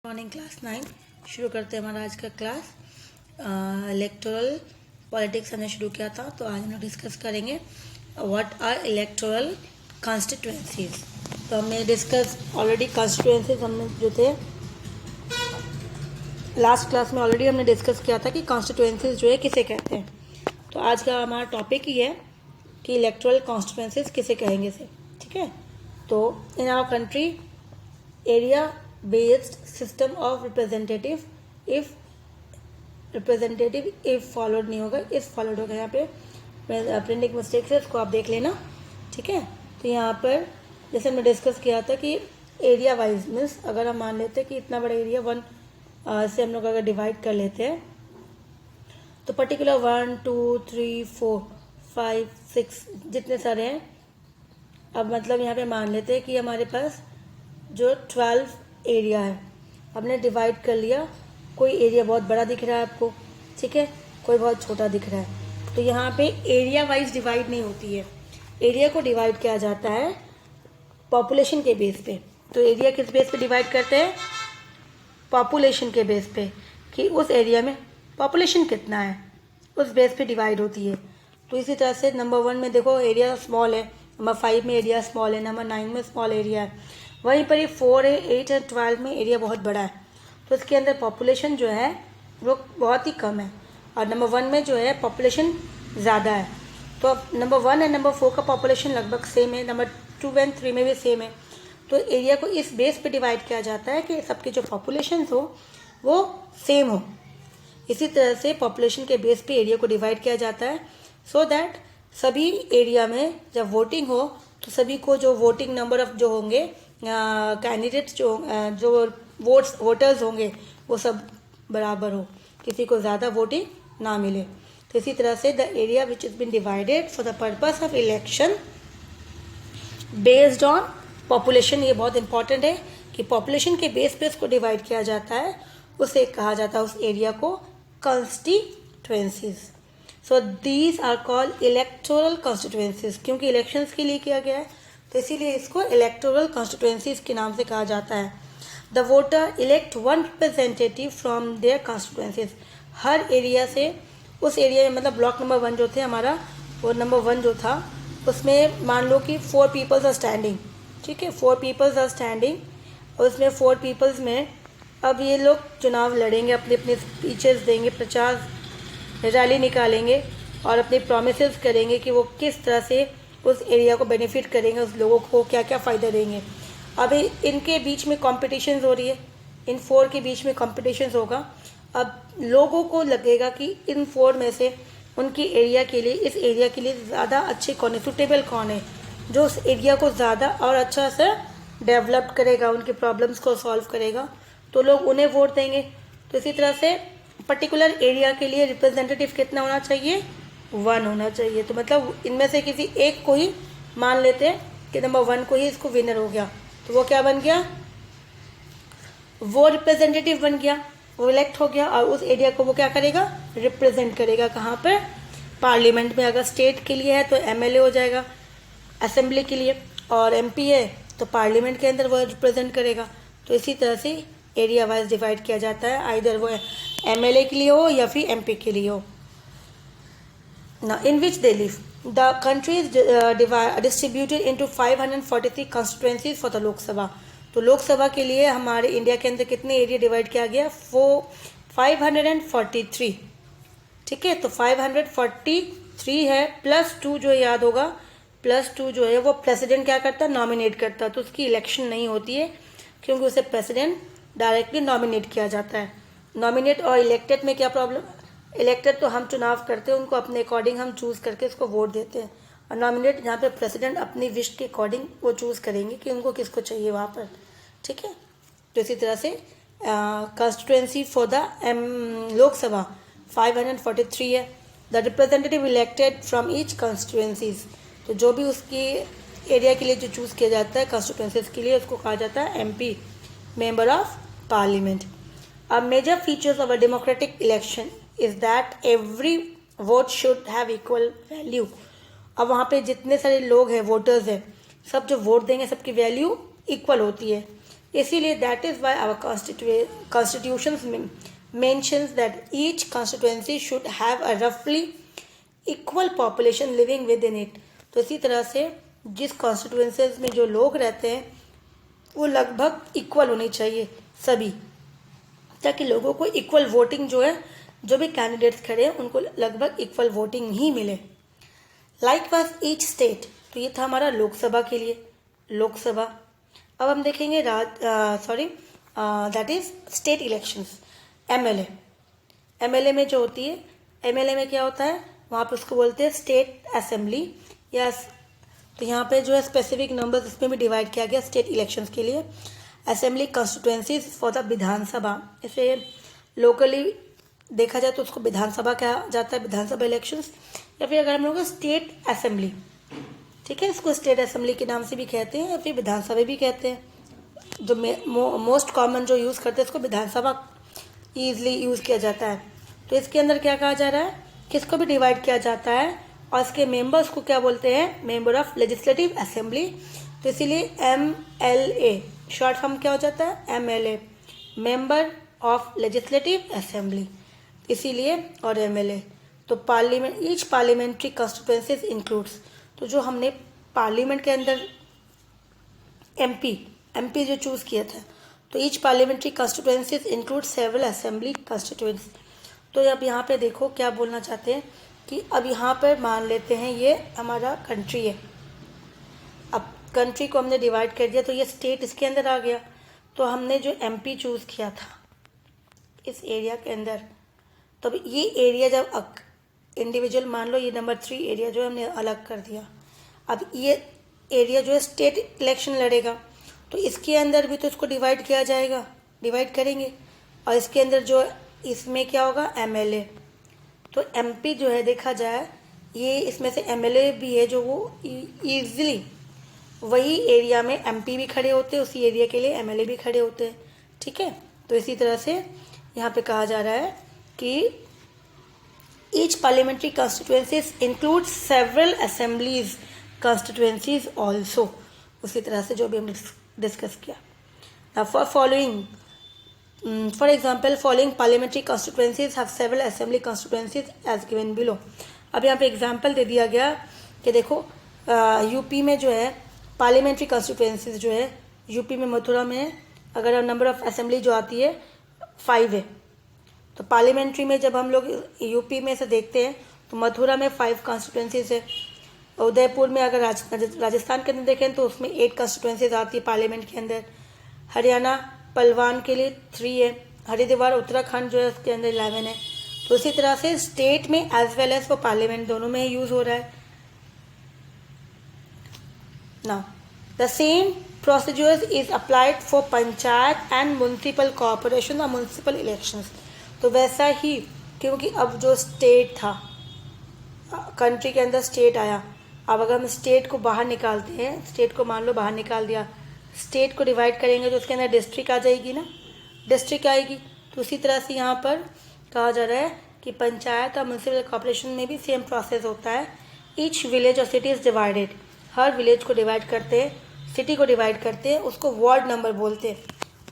Morning class 9 शुरू करते हैं हमारा आज का क्लास। इलेक्टोरल पॉलिटिक्स हमने शुरू किया था, तो आज हम लोग डिस्कस करेंगे व्हाट आर इलेक्टोरल कॉन्स्टिट्यूएंसीज। तो हमने डिस्कस ऑलरेडी कॉन्स्टिट्यूएंसीज हमने जो थे लास्ट क्लास में ऑलरेडी हमने डिस्कस किया था कि कॉन्स्टिट्यूएंसीज जो है किसे कहते हैं। तो आज का हमारा टॉपिक ही है कि इलेक्टोरल कॉन्स्टिट्यूएंसीज किसे कहेंगे से, ठीक है। तो in our country area based system of representative if followed नहीं होगा, इस फॉलोड होगा। यहाँ पे प्रिंटिंग मिस्टेक्स है, इसको आप देख लेना, ठीक है। तो यहाँ पर जैसे हमने डिस्कस किया था कि एरिया वाइज मीन्स अगर हम मान लेते हैं कि इतना बड़ा एरिया वन से हम लोग अगर डिवाइड कर लेते हैं तो पर्टिकुलर 1 2 3 4 5 6 जितने सारे हैं, अब मतलब यहाँ पे मान लेते हैं कि हमारे पास जो 12 एरिया है हमने डिवाइड कर लिया। कोई एरिया बहुत बड़ा दिख रहा है आपको, ठीक है, कोई बहुत छोटा दिख रहा है। तो यहाँ पे एरिया वाइज डिवाइड नहीं होती है, एरिया को डिवाइड किया जाता है पॉपुलेशन के बेस पे। तो एरिया किस बेस पे डिवाइड करते हैं? पॉपुलेशन के बेस पे, कि उस एरिया में पॉपुलेशन कितना है, उस बेस पे डिवाइड होती है। तो इसी तरह से नंबर 1 में देखो एरिया स्मॉल है, नंबर 5 में एरिया स्मॉल है, नंबर 9 में स्मॉल एरिया है, वहीं पर ये 4 है, 8 है, 12 में एरिया बहुत बड़ा है। तो इसके अंदर पॉपुलेशन जो है वो बहुत ही कम है, और नंबर 1 में जो है पॉपुलेशन ज़्यादा है। तो अब नंबर 1 एंड नंबर 4 का पॉपुलेशन लगभग सेम है, नंबर 2 एंड 3 में भी सेम है। तो एरिया को इस बेस पे डिवाइड किया जाता है कि सबकी जो पॉपुलेशन हो वो सेम हो। इसी तरह से पॉपुलेशन के बेस पे एरिया को डिवाइड किया जाता है, सो दैट सभी एरिया में जब वोटिंग हो तो सभी को जो वोटिंग नंबर ऑफ जो होंगे कैंडिडेट्स जो वोटर्स होंगे वो सब बराबर हो, किसी को ज़्यादा वोटिंग ना मिले। तो इसी तरह से the area which is been divided for the purpose of election based on population, ये बहुत इंपॉर्टेंट है कि पॉपुलेशन के बेस पे इसको डिवाइड किया जाता है, उसे कहा जाता है उस एरिया को constituencies. So these are called electoral constituencies, क्योंकि इलेक्शंस के लिए किया गया है तो इसीलिए इसको इलेक्टोरल कॉन्स्टिट्यूएंसीज के नाम से कहा जाता है। The voter elect one representative from their constituencies, हर एरिया से उस एरिया में, मतलब ब्लॉक नंबर 1 जो थे हमारा, वो नंबर 1 जो था उसमें मान लो कि 4 पीपल्स आर स्टैंडिंग, ठीक है, 4 पीपल्स आर स्टैंडिंग, और उसमें 4 पीपल्स में अब ये लोग चुनाव लड़ेंगे, अपने अपने स्पीचेस देंगे, प्रचार रैली निकालेंगे और अपने प्रोमिसेस करेंगे कि वो किस तरह से उस एरिया को बेनिफिट करेंगे, उस लोगों को क्या क्या फ़ायदा देंगे। अभी इनके बीच में कॉम्पिटिशन्स हो रही है, इन 4 के बीच में कॉम्पिटिशन्स होगा। अब लोगों को लगेगा कि इन 4 में से उनकी एरिया के लिए, इस एरिया के लिए ज़्यादा अच्छे कौन है, सुटेबल कौन है, जो उस एरिया को ज़्यादा और अच्छा से डेवलप करेगा, उनकी प्रॉब्लम्स को सॉल्व करेगा, तो लोग उन्हें वोट देंगे। तो इसी तरह से पर्टिकुलर एरिया के लिए रिप्रेजेंटेटिव कितना होना चाहिए? 1 होना चाहिए। तो मतलब इनमें से किसी एक को ही मान लेते हैं कि नंबर 1 को ही इसको विनर हो गया, तो वो क्या बन गया? वो रिप्रेजेंटेटिव बन गया, वो इलेक्ट हो गया, और उस एरिया को वो क्या करेगा? रिप्रेजेंट करेगा। कहाँ पर? पार्लियामेंट में। अगर स्टेट के लिए है तो MLA हो जाएगा, असेंबली के लिए, और MP है तो पार्लियामेंट के अंदर वो रिप्रेजेंट करेगा। तो इसी तरह से एरिया वाइज डिवाइड किया जाता है, आइदर वो MLA के लिए हो या फिर MP के लिए हो। Now, in which they live, the country is distributed into 543 constituencies for the लोक सभा। तो लोक सभा के लिए हमारे इंडिया के अंदर कितने एरिया डिवाइड किया गया? 543, ठीक है। तो 543 है, +2 जो याद होगा, +2 जो है वो प्रेसिडेंट क्या करता है? नॉमिनेट करता है। तो उसकी इलेक्शन नहीं होती है, क्योंकि उसे प्रेसिडेंट डायरेक्टली नॉमिनेट किया जाता है। नॉमिनेट और इलेक्टेड में क्या प्रॉब्लम? इलेक्टेड तो हम चुनाव करते हैं, उनको अपने अकॉर्डिंग हम चूज़ करके उसको वोट देते हैं, और नॉमिनेट यहाँ पे प्रेसिडेंट अपनी विश के अकॉर्डिंग वो चूज़ करेंगे कि उनको किसको चाहिए वहाँ पर, ठीक है। तो इसी तरह से कॉन्स्टिट्यूएंसी फॉर द लोकसभा 543 है। The representative elected from each constituencies, तो जो भी उसकी एरिया के लिए जो चूज़ किया जाता है कॉन्स्टिट्यूएंसीज के लिए, उसको कहा जाता है MP, member of parliament. A major features of a democratic election is that every vote should have equal value. अब वहाँ पे जितने सारे लोग हैं, वोटर्स हैं, सब जो वोट देंगे सबकी वैल्यू इक्वल होती है। इसीलिए that is why our constitution mentions that each constituency should have a roughly equal population living within it. तो इसी तरह से जिस कॉन्स्टिट्यूंसीज में जो लोग रहते हैं वो लगभग इक्वल होनी चाहिए सभी, ताकि लोगों को इक्वल वोटिंग जो है, जो भी कैंडिडेट्स खड़े हैं उनको लगभग इक्वल वोटिंग ही मिले. लाइक वाज ईच स्टेट, तो ये था हमारा लोकसभा के लिए, लोकसभा. अब हम देखेंगे that is state elections. MLA में जो होती है, एमएलए में क्या होता है, वहाँ पे उसको बोलते हैं स्टेट असेंबली. यस, तो यहाँ पे जो है स्पेसिफिक नंबर्स इसमें भी डिवाइड किया गया स्टेट इलेक्शंस के लिए. असेंबली कॉन्स्टिट्यूएंसीज फॉर द विधानसभा, इसे लोकली देखा जाए तो उसको विधानसभा कहा जाता है, विधानसभा इलेक्शंस. या फिर अगर हम लोग स्टेट असेंबली, ठीक है, इसको स्टेट असेंबली के नाम से भी कहते हैं या फिर विधानसभा भी कहते हैं. जो मोस्ट कॉमन जो यूज़ करते हैं उसको विधानसभा ईजिली यूज़ किया जाता है. तो इसके अंदर क्या कहा जा रहा है, किसको भी डिवाइड किया जाता है और इसके मेंबर्स को क्या बोलते हैं, मेंबर ऑफ लेजिस्लेटिव असेंबली. तो इसीलिए MLA शॉर्ट फॉर्म क्या हो जाता है, MLA, member of legislative assembly, इसीलिए. और MLA तो parliament, each parliamentary constituencies includes, तो जो हमने पार्लियामेंट के अंदर MP जो चूज़ किया था, तो each parliamentary constituencies include several assembly constituents. तो अब यहाँ पे देखो क्या बोलना चाहते हैं कि अब यहाँ पर मान लेते हैं ये हमारा कंट्री है. अब कंट्री को हमने डिवाइड कर दिया तो ये स्टेट इसके अंदर आ गया. तो हमने जो MP चूज़ किया था इस एरिया के अंदर, तो अब ये एरिया जब इंडिविजुअल, मान लो ये नंबर 3 एरिया जो हमने अलग कर दिया, अब ये एरिया जो है स्टेट इलेक्शन लड़ेगा, तो इसके अंदर भी तो इसको डिवाइड किया जाएगा, डिवाइड करेंगे. और इसके अंदर जो इसमें क्या होगा, MLA. तो MP जो है देखा जाए, ये इसमें से MLA भी है जो वो ईजिली वही एरिया में MP भी खड़े होते हैं, उसी एरिया के लिए MLA भी खड़े होते हैं. ठीक है, तो इसी तरह से यहाँ पे कहा जा रहा है कि each parliamentary constituencies include several assemblies constituencies also. उसी तरह से जो भी हमने डिस्कस किया. For example following parliamentary constituencies have several assembly constituencies as given below. अब यहाँ पे एग्जाम्पल दे दिया गया कि देखो यूपी में जो है पार्लियामेंट्री कॉन्स्टिट्यूएंसीज जो है, यूपी में मथुरा में अगर नंबर ऑफ असेंबली जो आती है 5 है, तो पार्लियामेंट्री में जब हम लोग यूपी में से देखते हैं तो मथुरा में 5 कॉन्स्टिट्यूएंसीज है. उदयपुर में अगर राजस्थान के अंदर देखें तो उसमें 8 कॉन्स्टिट्यूएंसीज आती है पार्लियामेंट के अंदर. हरियाणा पलवान के लिए 3 है. हरिद्वार उत्तराखंड जो है उसके अंदर 11 है. तो इसी तरह से स्टेट में as well as for parliament दोनों में यूज हो रहा है. Now the same procedures is applied for panchayat and municipal corporation और म्युनिसिपल इलेक्शंस. तो वैसा ही, क्योंकि अब जो स्टेट था, कंट्री के अंदर स्टेट आया, अब अगर हम स्टेट को बाहर निकालते हैं, स्टेट को मान लो बाहर निकाल दिया, स्टेट को डिवाइड करेंगे तो उसके अंदर डिस्ट्रिक्ट आ जाएगी ना, डिस्ट्रिक्ट आएगी. तो उसी तरह से यहाँ पर कहा जा रहा है कि पंचायत और म्युनिसिपल कॉर्पोरेशन में भी सेम प्रोसेस होता है. ईच विलेज और city is divided, her village को डिवाइड करते हैं, सिटी को डिवाइड करते हैं, उसको वार्ड नंबर बोलते हैं.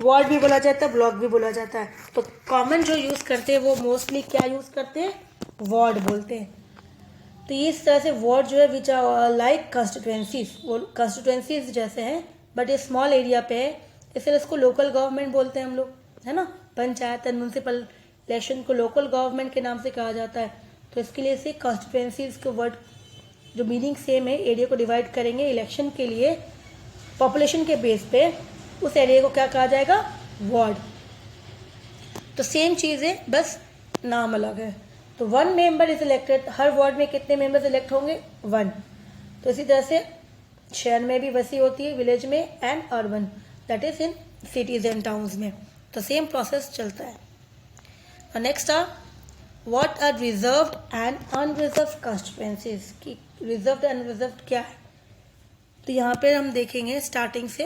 वार्ड भी बोला जाता है, ब्लॉक भी बोला जाता है. तो कॉमन जो यूज़ करते हैं वो मोस्टली क्या यूज़ करते हैं, वार्ड बोलते हैं. तो इस तरह से वार्ड जो है विच आर लाइक कंस्टिट्यूएंसीज, वो कंस्टिट्यूएंसीज जैसे हैं बट ये स्मॉल एरिया पे है, इसलिए इसको लोकल गवर्नमेंट बोलते हैं हम लोग, है ना. पंचायत एंड म्युनिसिपल इलेक्शन को लोकल गवर्नमेंट के नाम से कहा जाता है. तो इसके लिए इसे कंस्टिट्यूएंसीज के वर्ड जो मीनिंग सेम है, एरिया को डिवाइड करेंगे इलेक्शन के लिए पॉपुलेशन के बेस पे, उस एरिया को क्या कहा जाएगा, वार्ड. तो सेम चीज़ है, बस नाम अलग है. तो 1 member is elected, her ward में कितने मेंबर्स इलेक्ट होंगे, 1. तो इसी तरह से शहर में भी वैसी होती है, विलेज में and urban, that is in cities and towns में. तो सेम प्रोसेस चलता है. Next are what are reserved and unreserved constituencies. की रिजर्व्ड एंड अनरिजर्व्ड क्या है. तो यहाँ पे हम देखेंगे स्टार्टिंग से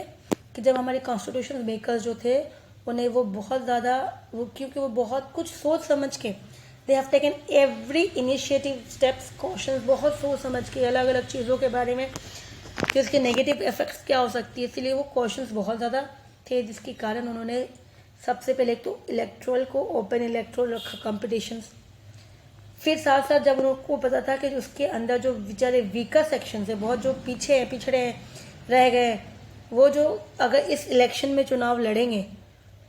कि जब हमारे कॉन्स्टिट्यूशन मेकर्स जो थे उन्हें वो बहुत ज़्यादा क्योंकि वो बहुत कुछ सोच समझ के they have taken every initiative steps, questions बहुत सोच समझ के अलग अलग चीज़ों के बारे में कि उसके नेगेटिव इफेक्ट्स क्या हो सकती है, इसीलिए वो क्वेश्चंस बहुत ज़्यादा थे, जिसके कारण उन्होंने सबसे पहले तो इलेक्ट्रोल को ओपन इलेक्ट्रोल रखा कॉम्पिटिशन्स। फिर साथ साथ जब उनको पता था कि उसके अंदर जो बेचारे वीकर सेक्शन है, बहुत जो पीछे हैं, पिछड़े हैं, रह गए, वो जो अगर इस इलेक्शन में चुनाव लड़ेंगे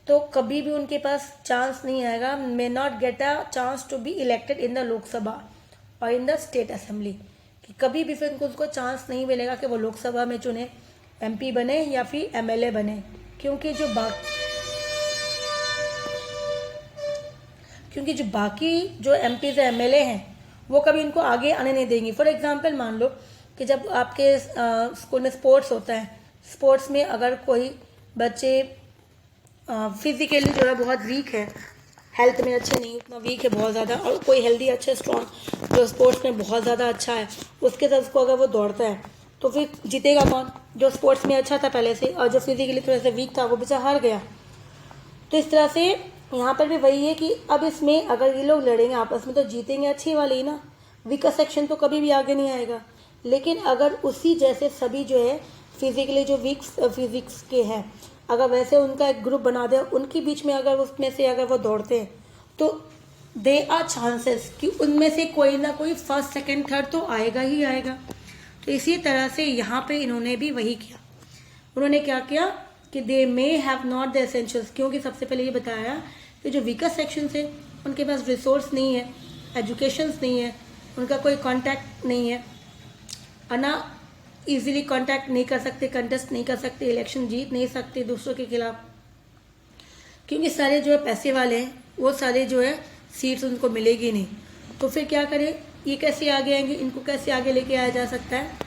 तो कभी भी उनके पास चांस नहीं आएगा, may not get a chance to be elected in the Lok Sabha और इन द स्टेट असेंबली, कि कभी भी फिर उनको चांस नहीं मिलेगा कि वो लोकसभा में चुने, एमपी बने या फिर एमएलए बने, क्योंकि जो बाकी जो एमपी से एमएलए हैं वो कभी इनको आगे आने नहीं देंगी। फॉर एग्जांपल मान लो कि जब आपके स्कूल में स्पोर्ट्स होता है, स्पोर्ट्स में अगर कोई बच्चे फिजिकली जो है बहुत वीक है, हेल्थ में अच्छे नहीं, उतना वीक है बहुत ज़्यादा, और कोई हेल्दी अच्छे स्ट्रॉन्ग जो स्पोर्ट्स में बहुत ज़्यादा अच्छा है, उसके साथ उसको अगर वो दौड़ता है तो फिर जीतेगा कौन? जो स्पोर्ट्स में अच्छा था पहले से, और जो फिजिकली थोड़ा सा वीक था वो बेचारा हार गया। तो इस तरह से यहाँ पर भी वही है कि अब इसमें अगर ये लोग लड़ेंगे आपस में तो जीतेंगे अच्छी वाली ही ना, वीकर सेक्शन तो कभी भी आगे नहीं आएगा। लेकिन अगर उसी जैसे सभी जो है फिजिकली जो वीक फिजिक्स के हैं, अगर वैसे उनका एक ग्रुप बना दे, उनके बीच में अगर उसमें से अगर वो दौड़ते हैं तो दे आर चांसेस कि उनमें से कोई ना कोई फर्स्ट सेकंड थर्ड तो आएगा ही आएगा। तो इसी तरह से यहाँ पे इन्होंने भी वही किया। उन्होंने क्या किया कि they may have not the essentials, क्योंकि सबसे पहले ये बताया कि जो वीकर सेक्शन है उनके पास रिसोर्स नहीं है, एजुकेशन नहीं है, उनका कोई कॉन्टैक्ट नहीं है, ना इजीली कांटेक्ट नहीं कर सकते, कंटेस्ट नहीं कर सकते, इलेक्शन जीत नहीं सकते दूसरों के खिलाफ, क्योंकि सारे जो है पैसे वाले हैं, वो सारे जो है सीट्स उनको मिलेगी नहीं। तो फिर क्या करें, ये कैसे आगे आएंगे, इनको कैसे आगे लेके आया जा सकता है?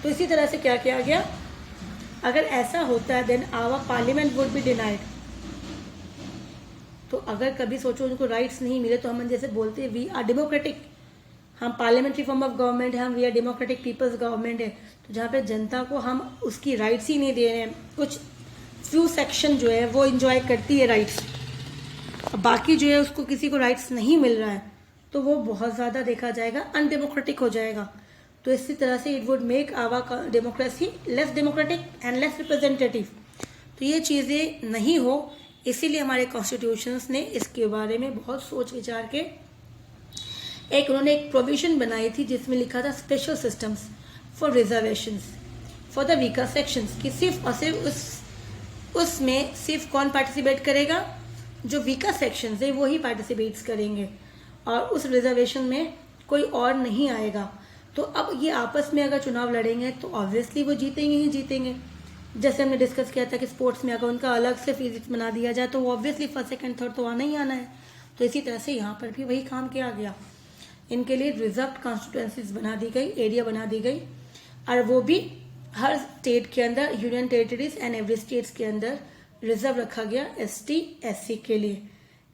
तो इसी तरह से क्या किया गया, अगर ऐसा होता है then our parliament would be denied. तो अगर कभी सोचो उनको राइट्स नहीं मिले तो हम जैसे बोलते हैं वी आर डेमोक्रेटिक, हम पार्लियामेंट्री फॉर्म ऑफ गवर्नमेंट है, हम we are democratic peoples government है, तो जहाँ पे जनता को हम उसकी राइट्स ही नहीं दे रहे हैं, कुछ फ्यू सेक्शन जो है वो इंजॉय करती है राइट्स, बाकी जो है उसको किसी को राइट्स नहीं मिल रहा है, तो वो बहुत ज़्यादा देखा जाएगा अनडेमोक्रेटिक हो जाएगा। तो इसी तरह से it would make our democracy less democratic and less representative. तो ये चीज़ें नहीं हो, इसीलिए हमारे कॉन्स्टिट्यूशंस ने इसके बारे में बहुत सोच विचार के उन्होंने एक प्रोविजन बनाई थी जिसमें लिखा था special systems for reservations for the weaker sections, कि सिर्फ और सिर्फ उसमें सिर्फ कौन पार्टिसिपेट करेगा, जो वीकर सेक्शंस है वो ही पार्टिसिपेट्स करेंगे, और उस रिजर्वेशन में कोई और नहीं आएगा। तो अब ये आपस में अगर चुनाव लड़ेंगे तो ऑब्वियसली वो जीतेंगे ही जीतेंगे। जैसे हमने डिस्कस किया था कि स्पोर्ट्स में अगर उनका अलग से फिजिक्स बना दिया जाए तो ऑब्वियसली फर्स्ट सेकंड थर्ड तो आना ही आना है। तो इसी तरह से यहाँ पर भी वही काम किया गया, इनके लिए रिजर्व कॉन्स्टिट्यूएंसीज बना दी गई, एरिया बना दी गई, और वो भी हर स्टेट के अंदर, union territories and every states के अंदर रिजर्व रखा गया ST SC के लिए,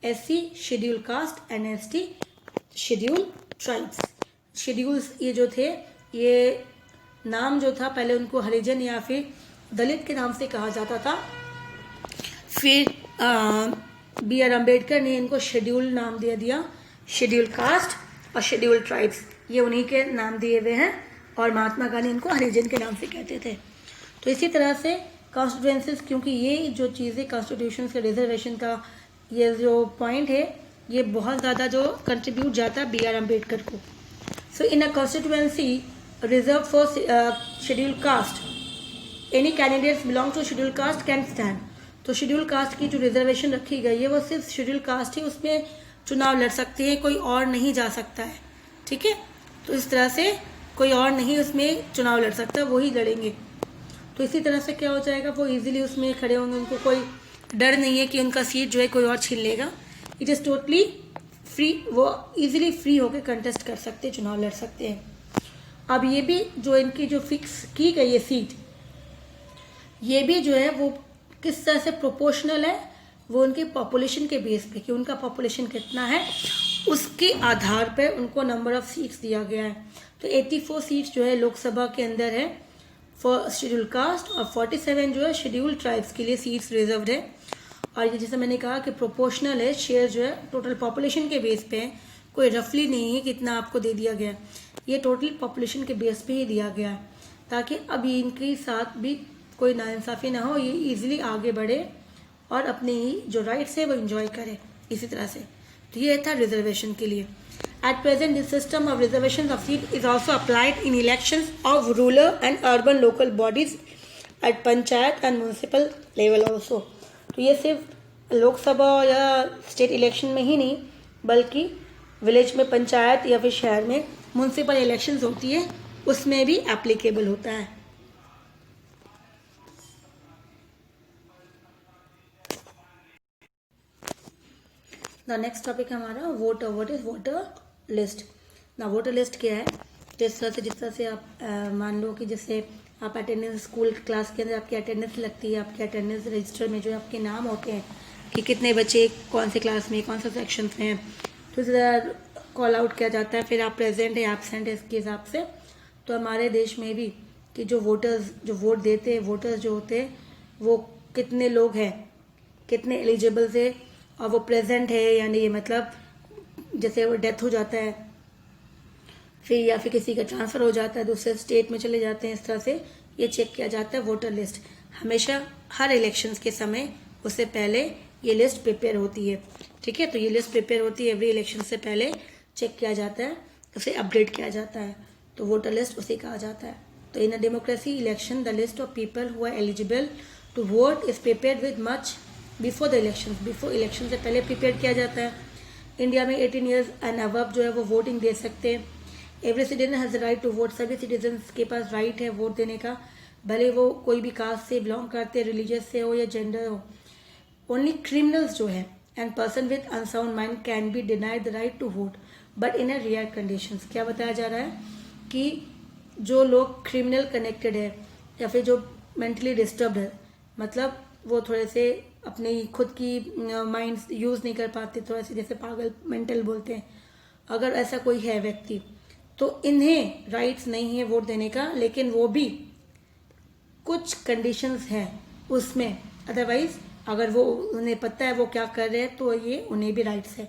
SC schedule caste and ST schedule tribes. Schedules ये जो थे, ये नाम जो था पहले उनको हरिजन या फिर दलित के नाम से कहा जाता था, फिर BR अम्बेडकर ने इनको शेड्यूल नाम दे दिया, शेड्यूल कास्ट और शेड्यूल ट्राइब्स, ये उन्हीं के नाम दिए हुए हैं, और महात्मा गांधी इनको हरिजन के नाम से कहते थे। तो इसी तरह से कॉन्स्टिट्यूएंसीज, क्योंकि ये जो चीज़ें कॉन्स्टिट्यूशन के रिजर्वेशन का ये जो पॉइंट है, ये बहुत ज़्यादा जो कंट्रीब्यूट जाता है BR अम्बेडकर को। So in a constituency reserve for schedule caste, any candidates belong to schedule caste can stand. तो शेड्यूल कास्ट की जो रिजर्वेशन रखी गई है वो सिर्फ शेड्यूल कास्ट ही उसमें चुनाव लड़ सकते हैं, कोई और नहीं जा सकता है, ठीक है। तो इस तरह से कोई और नहीं उसमें चुनाव लड़ सकता, वही लड़ेंगे। तो इसी तरह से क्या हो जाएगा, वो इजीली उसमें खड़े होंगे, उनको कोई डर नहीं है कि उनका सीट जो है कोई और छीन लेगा। इट इज़ टोटली फ्री, वो इजीली फ्री होकर कंटेस्ट कर सकते, चुनाव लड़ सकते हैं। अब ये भी जो इनकी जो फिक्स की गई है सीट, ये भी जो है वो किस तरह से प्रोपोर्शनल है, वो उनके पॉपुलेशन के बेस पे, कि उनका पॉपुलेशन कितना है उसके आधार पर उनको नंबर ऑफ सीट्स दिया गया है। तो 84 सीट्स जो है लोकसभा के अंदर है फॉर शेड्यूल कास्ट, और 47 जो है शेड्यूल ट्राइब्स के लिए सीट्स रिजर्व्ड है। और ये जैसे मैंने कहा कि प्रोपोर्शनल है, शेयर जो है टोटल पॉपुलेशन के बेस पे है, कोई रफली नहीं है कितना आपको दे दिया गया, ये टोटल पॉपुलेशन के बेस पे ही दिया गया है, ताकि अब इनके साथ भी कोई नाइंसाफ़ी ना हो, ये इजीली आगे बढ़े और अपने ही जो राइट्स है वो एंजॉय करे इसी तरह से। तो ये था रिजर्वेशन के लिए। At present this system of reservation of seat is also applied in elections of rural and urban local bodies at panchayat and municipal level also. तो ये सिर्फ लोकसभा या स्टेट इलेक्शन में ही नहीं, बल्कि विलेज में पंचायत या फिर शहर में म्यूनसिपल इलेक्शंस होती है उसमें भी एप्लीकेबल होता है। द नेक्स्ट टॉपिक हमारा voter. What is voter list? ना वोटर लिस्ट क्या है? जिस तरह से आप मान लो कि जैसे आप अटेंडेंस स्कूल क्लास के अंदर आपकी अटेंडेंस लगती है, आपके अटेंडेंस रजिस्टर में जो आपके नाम होते हैं कि कितने बच्चे कौन से क्लास में कौन से सेक्शन में हैं, तो इस कॉल आउट किया जाता है, फिर आप प्रेजेंट है एब्सेंट है इसके हिसाब से। तो हमारे देश में भी कि जो वोटर्स जो वोट देते हैं, वोटर्स जो होते हैं वो कितने लोग हैं, कितने एलिजिबल थे और वो प्रेजेंट है या नहीं, मतलब जैसे वो डेथ हो जाता है फिर या फिर किसी का ट्रांसफ़र हो जाता है, दूसरे स्टेट में चले जाते हैं, इस तरह से ये चेक किया जाता है वोटर लिस्ट। हमेशा हर इलेक्शंस के समय उससे पहले ये लिस्ट प्रिपेयर होती है, ठीक है। तो ये लिस्ट प्रिपेयर होती है एवरी इलेक्शन से पहले, चेक किया जाता है, उसे अपडेट किया जाता है, तो वोटर लिस्ट उसे कहा जाता है। तो in a democracy election the list of people who are eligible to vote is prepare with much before the election. Before election से पहले प्रिपेयर किया जाता है। इंडिया में 18 ईयर्स एंड अबव जो है वो वोटिंग दे सकते हैं। Every citizen has right to vote. सभी सिटीजन के पास राइट है वोट देने का, भले वो कोई भी कास्ट से बिलोंग करते, रिलीजियस से हो या जेंडर हो। ओनली क्रिमिनल्स जो है and person with unsound mind can be denied the right to vote but in a rare conditions. क्या बताया जा रहा है कि जो लोग क्रिमिनल कनेक्टेड है या फिर जो मेंटली डिस्टर्ब्ड है, मतलब वो थोड़े से अपनी खुद की माइंड यूज़ नहीं कर पाते, थोड़ा से जैसे पागल मेंटल बोलते हैं, अगर ऐसा कोई है व्यक्ति तो इन्हें राइट्स नहीं है वोट देने का, लेकिन वो भी कुछ कंडीशंस हैं उसमें, अदरवाइज अगर वो उन्हें पता है वो क्या कर रहे हैं तो ये उन्हें भी राइट्स है।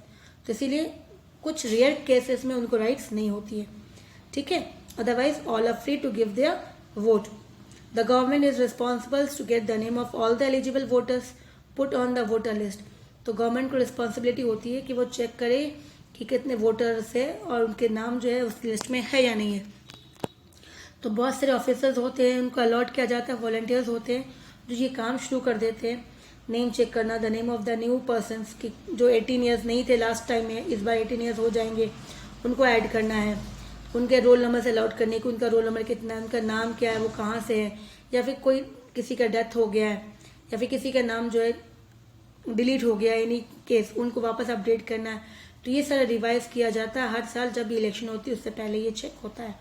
तो इसीलिए कुछ रेयर केसेस में उनको राइट्स नहीं होती है, ठीक है। Otherwise all are free to give their vote. The government is responsible to get the name of all the eligible voters put on the voter list. तो गवर्नमेंट को रिस्पॉन्सिबिलिटी होती है कि वो चेक करे कि कितने वोटर्स है और उनके नाम जो है उस लिस्ट में है या नहीं है। तो बहुत सारे ऑफिसर्स होते हैं, उनको अलॉट किया जाता है, वॉलंटियर्स होते हैं जो ये काम शुरू कर देते हैं, नेम चेक करना, the name of the new persons की जो 18 ईयर्स नहीं थे लास्ट टाइम में, इस बार 18 ईयर्स हो जाएंगे, उनको ऐड करना है, उनके रोल नंबर से अलॉट करने की, उनका रोल नंबर कितना है, उनका नाम क्या है, वो कहाँ से है, या फिर कोई किसी का डेथ हो गया है या फिर किसी का नाम जो है डिलीट हो गया है, एनी केस उनको वापस अपडेट करना है। तो ये सारा रिवाइज किया जाता है हर साल जब भी इलेक्शन होती है उससे पहले ये चेक होता है।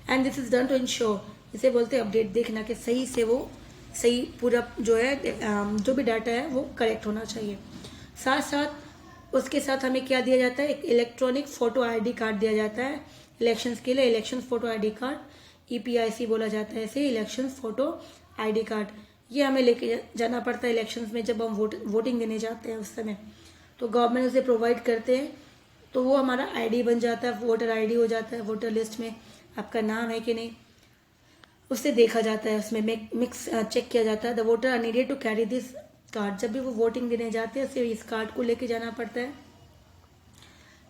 And this is done to ensure, इसे बोलते हैं अपडेट, देखना कि सही से वो सही पूरा जो है जो भी डाटा है वो करेक्ट होना चाहिए। साथ साथ उसके साथ हमें क्या दिया जाता है, एक इलेक्ट्रॉनिक फोटो आईडी कार्ड दिया जाता है इलेक्शंस के लिए, election photo ID card, EPIC बोला जाता है इसे, इलेक्शन फोटो आईडी कार्ड। ये हमें लेके जाना पड़ता है इलेक्शंस में जब हम वोटिंग देने जाते हैं उस समय, तो गवर्नमेंट उसे प्रोवाइड करते हैं, तो वो हमारा आईडी बन जाता है, वोटर आईडी हो जाता है। वोटर लिस्ट में आपका नाम है कि नहीं उससे देखा जाता है, उसमें मिक्स चेक किया जाता है। The voter are needed to carry this card. जब भी वो वोटिंग देने जाते हैं सिर्फ इस कार्ड को लेके जाना पड़ता है,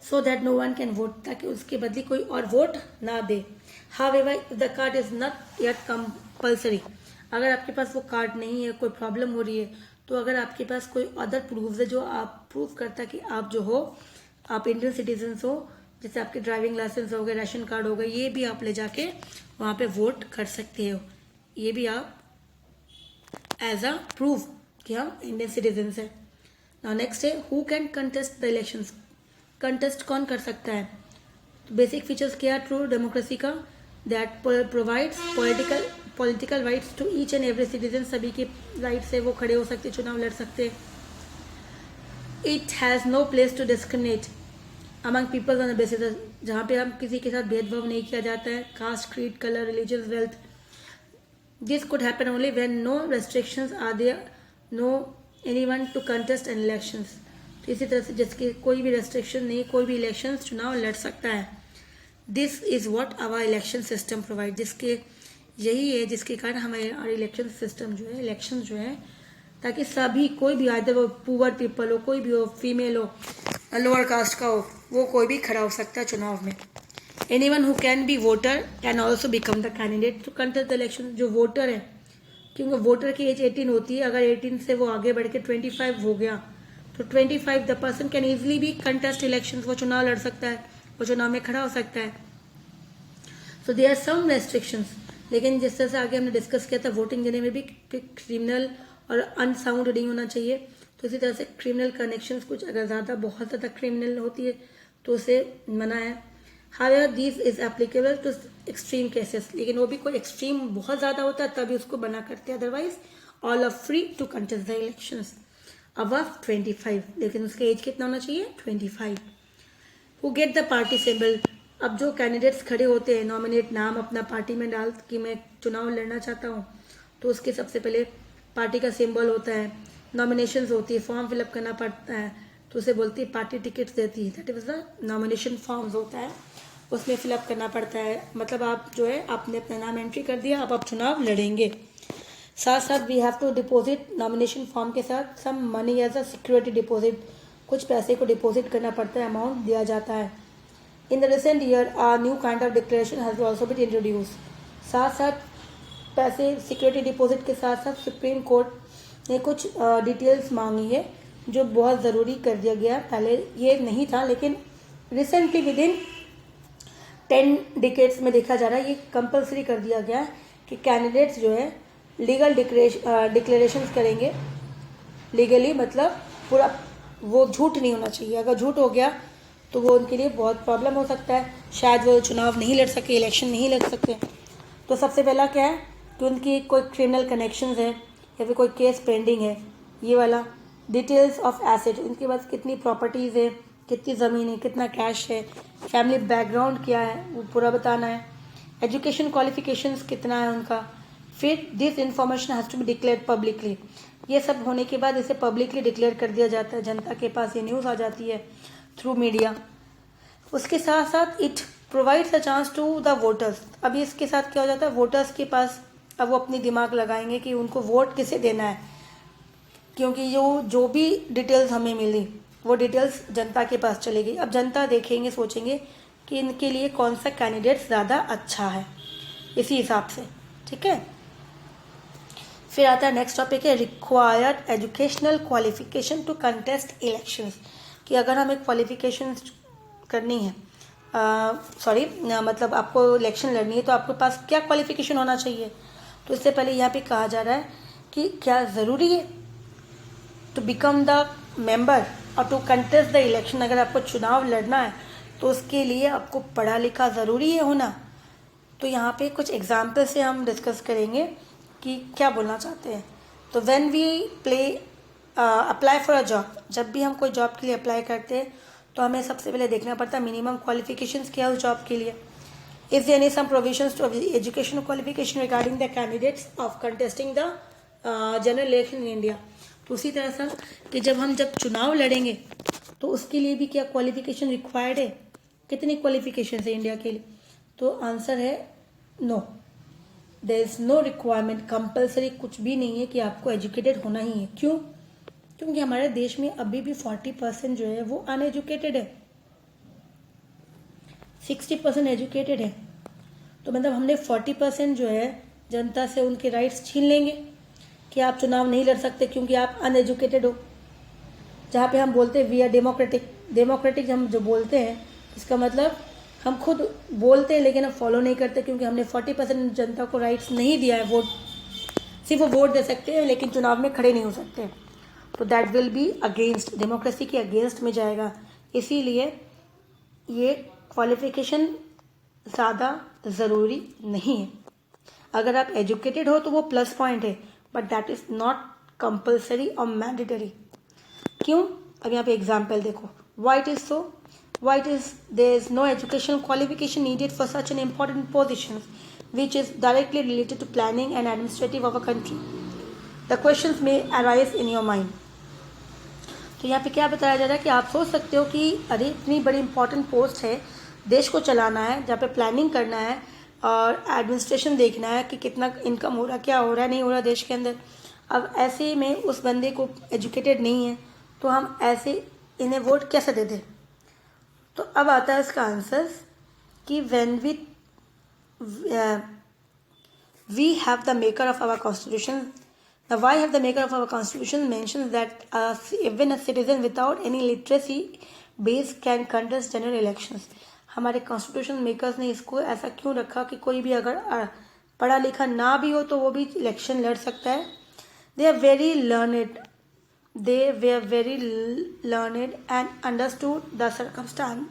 so that no one can vote, ताकि उसके बदले कोई और वोट ना दे। However the card is not yet compulsory. अगर आपके पास वो कार्ड नहीं है, कोई प्रॉब्लम हो रही है, तो अगर आपके पास कोई अदर प्रूफ है जो आप प्रूफ करता कि आप जो हो आप इंडियन सिटीजन हो, जैसे आपके ड्राइविंग लाइसेंस हो गए, राशन कार्ड हो गए, ये भी आप ले जाके वहाँ पे वोट कर सकते हो। ये भी आप एज अ प्रूफ कि हम इंडियन सिटीजन हैं। नाउ नेक्स्ट है who can contest the elections. Contest कौन कर सकता है? तो बेसिक फीचर्स क्या है ट्रू डेमोक्रेसी का, that provides political rights to each and every citizen. सभी के राइट से वो खड़े हो सकते, चुनाव लड़ सकते। It has no place to discriminate among peoples on the basis, जहाँ पे हम किसी के साथ भेदभाव नहीं किया जाता है, caste, creed, colour, religious, wealth. This could happen only when no restrictions are there, no anyone to contest an elections. तो इसी तरह से जिसके कोई भी रेस्ट्रिक्शन नहीं, कोई भी इलेक्शन चुनाव लड़ सकता है। This is what our election system provide, जिसके यही है जिसके कारण हमारे इलेक्शन सिस्टम जो है, इलेक्शन जो है, ताकि सभी कोई भी आदर वो पुअर पीपल हो, कोई भी हो, फीमेल हो, लोअर कास्ट का हो, वो कोई भी खड़ा हो सकता है चुनाव में। Anyone who can be voter can also become the candidate to contest the election. जो वोटर है, क्योंकि वोटर की एज 18 होती है, अगर 18 से वो आगे बढ़ के 25 हो गया तो 25 द पर्सन कैन इजिली भी कंटेस्ट इलेक्शन, वो चुनाव लड़ सकता है, वो चुनाव में खड़ा हो सकता है। So there are some restrictions, लेकिन जिस तरह से आगे हमने डिस्कस किया था, वोटिंग देने में भी क्रिमिनल और अनसाउंड नहीं होना चाहिए। तो इसी तरह से क्रिमिनल कनेक्शंस कुछ अगर ज़्यादा बहुत ज़्यादा क्रिमिनल होती है तो उसे मना है। However this is applicable to extreme cases, लेकिन वो भी कोई एक्सट्रीम बहुत ज़्यादा होता है तभी उसको मना करते हैं, otherwise all are free to contest the elections above 25, लेकिन उसका एज कितना होना चाहिए, 25। Who get the party symbol, अब जो कैंडिडेट्स खड़े होते हैं, नॉमिनेट नाम अपना पार्टी में डाल कि मैं चुनाव लड़ना चाहता हूँ, तो उसके सबसे पहले पार्टी का सिंबल होता है, नॉमिनेशंस होती है, फॉर्म फिलअप करना पड़ता है, तो उसे बोलती है पार्टी टिकट्स देती है, that is the nomination forms होता है, उसमें फिलअप करना पड़ता है। मतलब आप जो है आपने अपना नाम एंट्री कर दिया, अब आप चुनाव लड़ेंगे। साथ साथ we have to deposit nomination form के साथ some money as a security deposit, कुछ पैसे को डिपॉजिट करना पड़ता है, अमाउंट दिया जाता है। In the recent year a new kind of declaration has also been introduce. साथ साथ पैसे सिक्योरिटी डिपॉजिट के साथ साथ सुप्रीम कोर्ट ने कुछ डिटेल्स मांगी है जो बहुत ज़रूरी कर दिया गया। पहले ये नहीं था, लेकिन रिसेंटली विद इन 10 डिकेड्स में देखा जा रहा है, ये कंपलसरी कर दिया गया है कि कैंडिडेट्स जो है लीगल डिक्लेरेशन करेंगे। लीगली मतलब पूरा वो झूठ नहीं होना चाहिए, अगर झूठ हो गया तो वो उनके लिए बहुत प्रॉब्लम हो सकता है, शायद वो चुनाव नहीं लड़ सके, इलेक्शन नहीं लड़ सकते। तो सबसे पहला क्या है कि उनकी कोई क्रिमिनल कनेक्शंस है या फिर कोई केस पेंडिंग है, ये वाला। डिटेल्स ऑफ एसेट, उनके पास कितनी प्रॉपर्टीज़ है, कितनी ज़मीन है, कितना कैश है, फैमिली बैकग्राउंड क्या है, वो पूरा बताना है। एजुकेशन क्वालिफिकेशंस कितना है उनका। फिर this information has to be declare publicly, ये सब होने के बाद इसे पब्लिकली डिक्लेयर कर दिया जाता है, जनता के पास ये न्यूज़ आ जाती है थ्रू मीडिया। उसके साथ साथ it provides a chance to the voters. अभी इसके साथ क्या हो जाता है, वोटर्स के पास अब वो अपनी दिमाग लगाएंगे कि उनको वोट किसे देना है, क्योंकि जो भी डिटेल्स हमें मिली वो डिटेल्स जनता के पास चलेगी। अब जनता देखेंगे, सोचेंगे कि इनके लिए कौन सा कैंडिडेट ज़्यादा अच्छा है, इसी हिसाब से। ठीक है, फिर आता है नेक्स्ट टॉपिक है required educational qualification to contest elections, कि अगर हमें क्वालिफिकेशन करनी है, मतलब आपको इलेक्शन लड़नी है तो आपके पास क्या क्वालिफिकेशन होना चाहिए। तो इससे पहले यहाँ पे कहा जा रहा है कि क्या ज़रूरी है टू बिकम द मेंबर और टू कंटेस्ट द इलेक्शन। अगर आपको चुनाव लड़ना है तो उसके लिए आपको पढ़ा लिखा ज़रूरी है होना। तो यहाँ पे कुछ एग्जाम्पल से हम डिस्कस करेंगे कि क्या बोलना चाहते हैं। तो when we apply for a job, जब भी हम कोई जॉब के लिए अप्लाई करते हैं तो हमें सबसे पहले देखना पड़ता है मिनिमम क्वालिफिकेशंस क्या है उस जॉब के लिए। Is there any some provisions to education qualification regarding the candidates of contesting the general election in India. तो उसी तरह से कि जब चुनाव लड़ेंगे तो उसके लिए भी क्या क्वालिफिकेशन रिक्वायर्ड है, कितनी क्वालिफिकेशन है इंडिया के लिए। तो आंसर है no, there is no requirement, compulsory कुछ भी नहीं है कि आपको एजुकेटेड होना ही है। क्यों? क्योंकि हमारे देश में अभी भी 40% जो है वो अनएजुकेटेड है, 60% एजुकेटेड है। तो मतलब हमने 40% जो है जनता से उनके राइट्स छीन लेंगे कि आप चुनाव नहीं लड़ सकते क्योंकि आप अनएजुकेटेड हो। जहाँ पे हम बोलते हैं वी आर डेमोक्रेटिक हम जो बोलते हैं इसका मतलब हम खुद बोलते हैं लेकिन हम फॉलो नहीं करते, क्योंकि हमने 40% जनता को राइट्स नहीं दिया है वोट। सिर्फ वो वोट दे सकते हैं लेकिन चुनाव में खड़े नहीं हो सकते। तो that will be against democracy के अगेंस्ट में जाएगा। इसीलिए ये क्वालिफिकेशन ज़्यादा ज़रूरी नहीं है। अगर आप एजुकेटेड हो तो वो प्लस पॉइंट है, but that is not compulsory और मैंडेटरी। क्यों? अब यहाँ पे एग्जाम्पल देखो, why it is so, why it is there is no educational qualification needed for such an important position which is directly related to planning and administrative of a country. The questions में arise in your mind. तो यहाँ पे क्या बताया जा रहा है कि आप सोच सकते हो कि अरे इतनी बड़ी इंपॉर्टेंट पोस्ट है, देश को चलाना है, जहाँ पे प्लानिंग करना है, और एडमिनिस्ट्रेशन देखना है कि कितना इनकम हो रहा, क्या हो रहा, नहीं हो रहा देश के अंदर। अब ऐसे में उस बंदे को एजुकेटेड नहीं है तो हम ऐसे इन्हें वोट कैसे दे दें। तो अब आता है इसका आंसर कि when we have the maker of our constitution. The why have the maker of our constitution mentions that even a citizen without any literacy base can contest general elections. हमारे constitution makers ने इसको ऐसा क्यों रखा कि कोई भी अगर पढ़ा लिखा ना भी हो तो वो भी इलेक्शन लड़ सकता है। They are very learned. They were very learned and understood the circumstance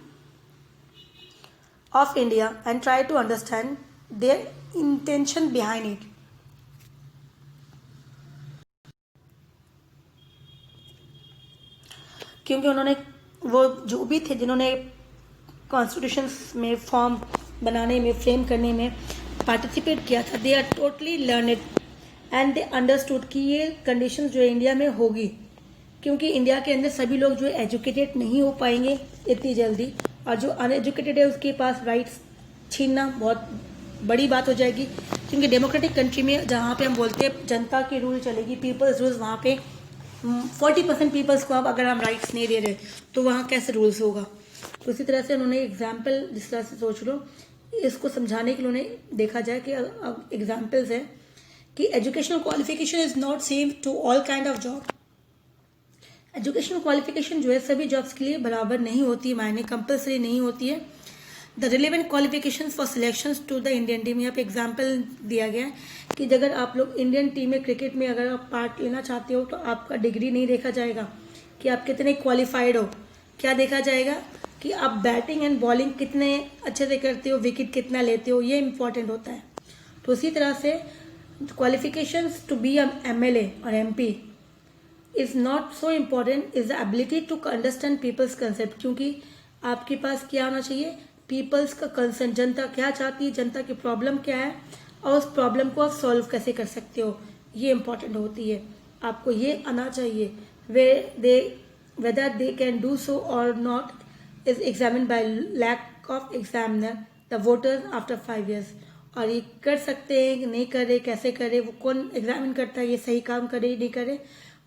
of India and tried to understand their intention behind it. क्योंकि उन्होंने वो जो भी थे जिन्होंने कॉन्स्टिट्यूशन में फॉर्म बनाने में फ्रेम करने में पार्टिसिपेट किया था, they are totally learned and they understood कि ये कंडीशंस जो इंडिया में होगी, क्योंकि इंडिया के अंदर सभी लोग जो एजुकेटेड नहीं हो पाएंगे इतनी जल्दी, और जो अनएजुकेटेड है उसके पास राइट्स छीनना बहुत बड़ी बात हो जाएगी। क्योंकि डेमोक्रेटिक कंट्री में जहाँ पे हम बोलते हैं जनता की रूल चलेगी, पीपल्स रूल्स, वहाँ पे 40% पीपल्स को अब अगर हम राइट्स नहीं दे रहे तो वहाँ कैसे रूल्स होगा। तो इसी तरह से उन्होंने एग्जाम्पल, जिस तरह से सोच लो, इसको समझाने के लिए उन्हें देखा जाए कि अब एग्जाम्पल्स है कि educational qualification is not same to all kind of job. Educational qualification जो है सभी जॉब्स के लिए बराबर नहीं होती है, मायने कंपलसरी नहीं होती है। The relevant qualification for selection to the Indian team, यहाँ पे एग्जाम्पल दिया गया है कि अगर आप लोग इंडियन टीम में क्रिकेट में अगर आप पार्ट लेना चाहते हो तो आपका डिग्री नहीं देखा जाएगा कि आप कितने क्वालिफाइड हो, क्या देखा जाएगा कि आप बैटिंग एंड बॉलिंग कितने अच्छे से करते हो, विकेट कितना लेते हो, ये इंपॉर्टेंट होता है। तो इसी तरह से क्वालिफिकेशंस टू बी MLA और MP is not so important, is the ability to understand people's concept, क्योंकि आपके पास क्या होना चाहिए, पीपल्स का कंसर्न, जनता क्या चाहती है, जनता की प्रॉब्लम क्या है और उस प्रॉब्लम को आप सॉल्व कैसे कर सकते हो, ये इंपॉर्टेंट होती है। आपको ये आना चाहिए। Whether they can do so और not is examine by lack of examiner the voters after 5 years। और ये कर सकते हैं कि नहीं करे, कैसे करे, वो कौन एग्जामिन करता है, ये सही काम करे नहीं करे,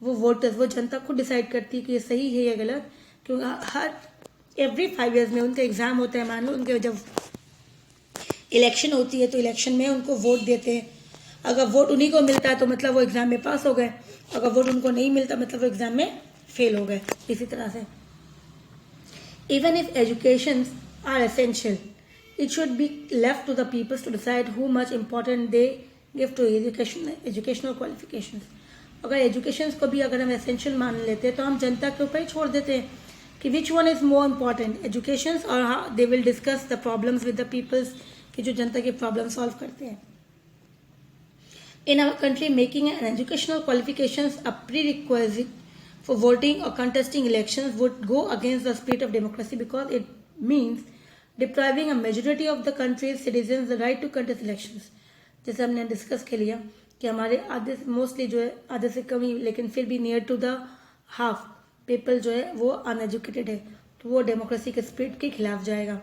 वो वोटर्स, वो जनता खुद डिसाइड करती है कि ये सही है या गलत। क्योंकि हर एवरी 5 years में उनका एग्जाम होता है। मान लो उनके जब इलेक्शन होती है तो इलेक्शन में उनको वोट देते हैं, अगर वोट उन्हीं को मिलता है तो मतलब वो एग्जाम में पास हो गए, अगर वोट उनको नहीं मिलता मतलब वो एग्जाम में फेल हो गए। इसी तरह से even if education are essential, it should be left to the peoples to decide how much important they give to educational qualification. अगर एजुकेशन को भी अगर हम एसेंशियल मान लेते हैं तो हम जनता के ऊपर ही छोड़ देते हैं कि which one is more important, education और how they will discuss the problems with the peoples, कि जो जनता की प्रॉब्लम सॉल्व करते हैं। In our country making an educational qualifications a prerequisite for voting और contesting elections would go against the spirit of democracy because it means depriving a majority of the country's citizen the right to contest elections. जैसे हमने discuss कर लिया कि हमारे आधे mostly जो है आधे से कम ही, लेकिन फिर भी near to the half people जो है वो अनएजुकेटेड है, तो वो डेमोक्रेसी के स्पिरिट के खिलाफ जाएगा।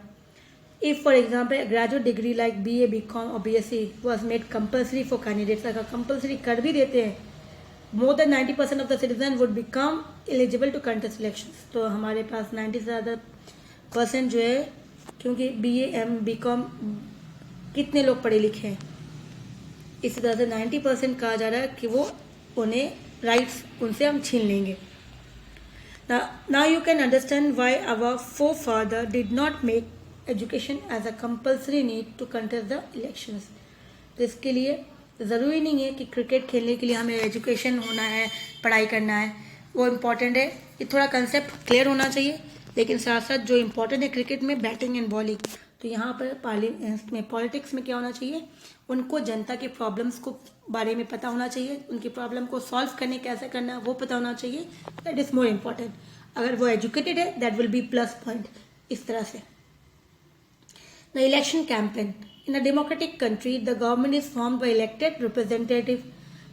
If for example graduate degree like BA, BCom और BSc was made compulsory for candidates, अगर कंपल्सरी कर भी देते हैं, more than 90% of the citizen would become eligible to contest election. तो हमारे पास 90 से ज़्यादा % जो है, क्योंकि BA, BCom कितने लोग पढ़े लिखे हैं, इसी तरह से 90% कहा जा रहा है कि वो उन्हें राइट्स उनसे हम छीन लेंगे। Now you can understand why our forefather did not make education as a compulsory need to contest the elections। तो इसके लिए ज़रूरी नहीं है कि क्रिकेट खेलने के लिए हमें एजुकेशन होना है, पढ़ाई करना है, वो इम्पॉर्टेंट है। ये थोड़ा कंसेप्ट क्लियर होना चाहिए, लेकिन साथ साथ जो इम्पोर्टेंट है क्रिकेट में बैटिंग एंड बॉलिंग, तो यहाँ पर पॉलिटिक्स में क्या होना चाहिए, उनको जनता के प्रॉब्लम्स को बारे में पता होना चाहिए, उनकी प्रॉब्लम को सॉल्व करने कैसे करना है वो पता होना चाहिए। That is more important. अगर वो एजुकेटेड है that will be plus point. इस तरह से the election campaign in a democratic country the government is form by elected representative.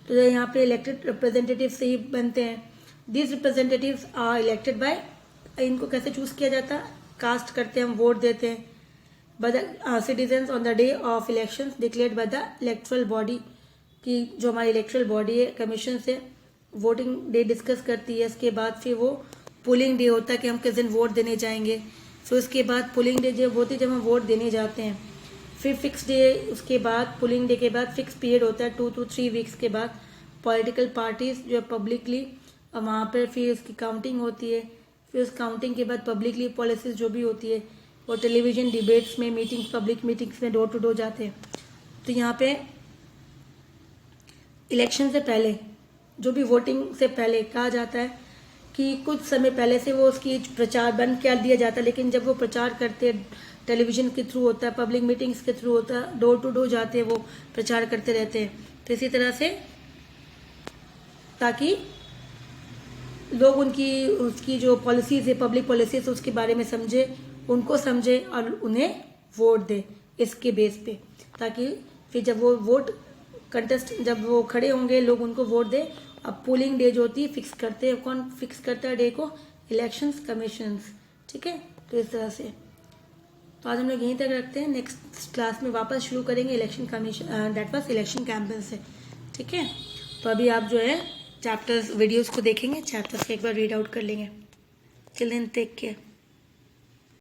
तो यहाँ पे इलेक्टेड रिप्रेजेंटेटिव से ही बनते हैं। This representatives are elected by, इनको कैसे चूज किया जाता है, कास्ट करते हैं हम, वोट देते हैं। By the citizens on the day of elections declared by the electoral body, की जो हमारी इलेक्टोरल बॉडी है कमीशन से वोटिंग डे डिस्कस करती है। इसके बाद फिर वो पोलिंग डे होता है कि हम किस दिन वोट देने जाएंगे। फिर उसके बाद पोलिंग डे जब होती है जब हम वोट देने जाते हैं, फिर फिक्स डे, उसके बाद पोलिंग डे के बाद फिक्स पीरियड होता है 2 to 3 वीक्स के बाद पॉलिटिकल पार्टीज जो पब्लिकली वहाँ पर फिर उसकी काउंटिंग होती है। फिर उस काउंटिंग के बाद पब्लिकली पॉलिसीज जो भी होती है वो टेलीविजन डिबेट्स में, मीटिंग्स, पब्लिक मीटिंग्स में डोर टू डोर जाते हैं। तो यहाँ पे इलेक्शन से पहले जो भी वोटिंग से पहले कहा जाता है कि कुछ समय पहले से वो उसकी प्रचार बंद कर दिया जाता है, लेकिन जब वो प्रचार करते हैं टेलीविजन के थ्रू होता है, पब्लिक मीटिंग्स के थ्रू होता है, डोर टू डोर जाते हैं, वो प्रचार करते रहते हैं। तो इसी तरह से ताकि लोग उसकी जो पॉलिसीज है, पब्लिक पॉलिसीज, उसके बारे में समझे, उनको समझे और उन्हें वोट दे इसके बेस पे, ताकि फिर जब वो वोट कंटेस्ट जब वो खड़े होंगे लोग उनको वोट दे। अब पोलिंग डे जो होती है फिक्स करते हैं, कौन फिक्स करता है डे को? इलेक्शंस कमीशंस, ठीक है। तो इस तरह से तो आज हम लोग यहीं तक रखते हैं, नेक्स्ट क्लास में वापस शुरू करेंगे election commission, that was election campaign से, ठीक है। तो अभी आप जो है चैप्टर्स वीडियोस को देखेंगे, चैप्टर्स को एक बार रीड आउट कर लेंगे। Till then take care.